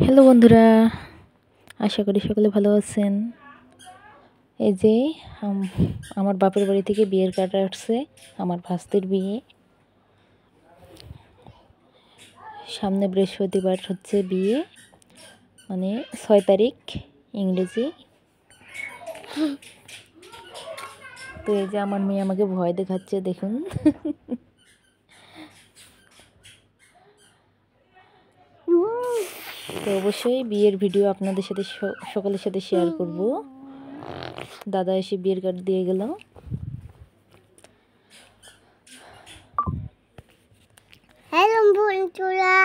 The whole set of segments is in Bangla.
হ্যালো বন্ধুরা, আশা করি সকলে ভালো আছেন। এই যে আমার বাপের বাড়ি থেকে বিয়ের কার্ড আসছে। আমার ভাস্তির বিয়ে, সামনে বৃহস্পতিবার হচ্ছে বিয়ে, মানে 6 তারিখ ইংরেজি। তো এই যে আমার মেয়ে আমাকে ভয় দেখাচ্ছে, দেখুন। তো অবশ্যই বিয়ের ভিডিও আপনাদের সাথে সকলের সাথে শেয়ার করব। দাদা এসে বিয়ের কার্ড দিয়ে গেল। হ্যালো বন্ধুরা,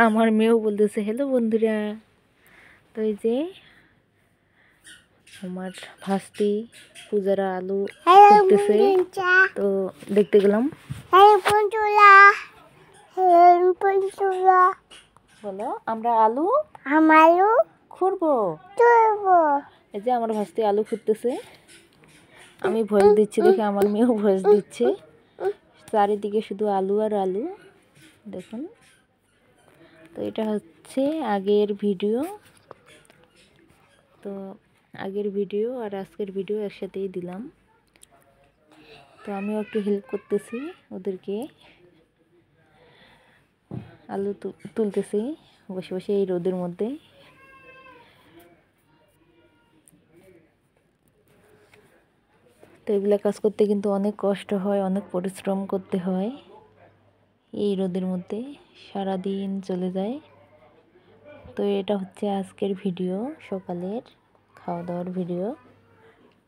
আমার মেয়েও বলতেছে হ্যালো বন্ধুরা। তো এই যে আমার ভাস্তি পূজারা আলু করতেছে, তো দেখতে গেলাম। বলো, আমরা আলু খুঁড়বো। এই যে আমার ভাস্তি আলু খুঁড়তেছে, আমি ভয়েস দিচ্ছি দেখে আমার মেয়েও ভয়েস দিচ্ছে। চারিদিকে শুধু আলু আর আলু, দেখুন। তো এটা হচ্ছে আগের ভিডিও। তো আগের ভিডিও আর আজকের ভিডিও একসাথেই দিলাম। তো আমিও একটু হেল্প করতেছি ওদেরকে, আলু তুলতেছি বসে বসে এই রোদের মধ্যে। তো এগুলো কাজ করতে কিন্তু অনেক কষ্ট হয়, অনেক পরিশ্রম করতে হয়। এই রোদের মধ্যে সারাদিন চলে যায়। তো এটা হচ্ছে আজকের ভিডিও, সকালের খাওয়া দাওয়ার ভিডিও।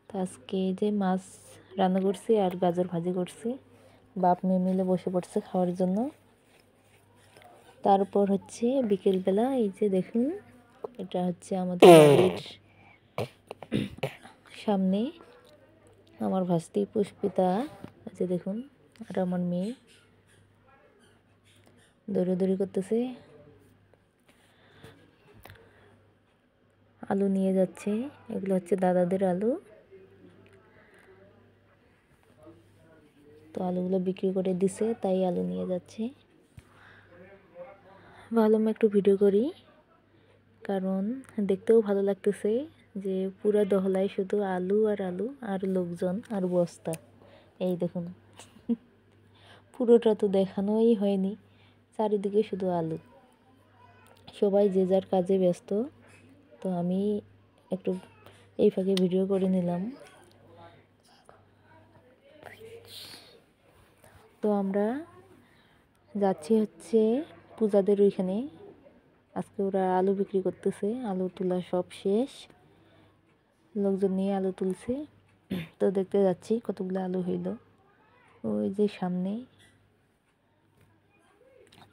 তো আজকে যে মাছ রান্না করছি আর গাজর ভাজি করছি, বাপ মেয়ে মিলে বসে পড়ছে খাওয়ার জন্য। তারপর হচ্ছে বিকেলবেলা, এই যে দেখুন, এটা হচ্ছে আমাদের বাড়ির সামনে আমার ভাস্তি পুষ্পিতা, এই যে দেখুন, আর আমার মেয়ে দৌড়াদৌড়ি করতেছে, আলু নিয়ে যাচ্ছে। এগুলো হচ্ছে দাদাদের আলু। তো আলুগুলো বিক্রি করে দিছে, তাই আলু নিয়ে যাচ্ছে। ভাবলাম একটু ভিডিও করি, কারণ দেখতেও ভালো লাগতেছে যে পুরো দহলায় শুধু আলু আর আলু আর লোকজন আর বস্তা। এই দেখুন, পুরোটা তো দেখানোই হয়নি, চারিদিকে শুধু আলু, সবাই যে যার কাজে ব্যস্ত। তো আমি একটু এই ফাঁকে ভিডিও করে নিলাম। তো আমরা যাচ্ছি হচ্ছে পূজাদের ওইখানে। আজকে ওরা আলু বিক্রি করতেছে, আলু তোলা সব শেষ, লোকজন নিয়ে আলু তুলছে। তো দেখতে যাচ্ছি কতগুলো আলু হইল ওই যে সামনে।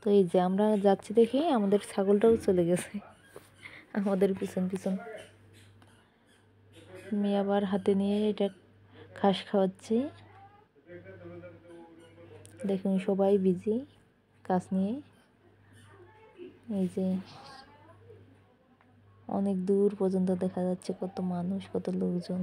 তো এই যে আমরা যাচ্ছি দেখে আমাদের ছাগলটাও চলে গেছে আমাদের পিছন পিছন। মেয়ে আবার হাতে নিয়ে এটা ঘাস খাওয়াচ্ছে। দেখুন সবাই বিজি কাজ নিয়ে। এই যে অনেক দূর পর্যন্ত দেখা যাচ্ছে কত মানুষ, কত লোকজন।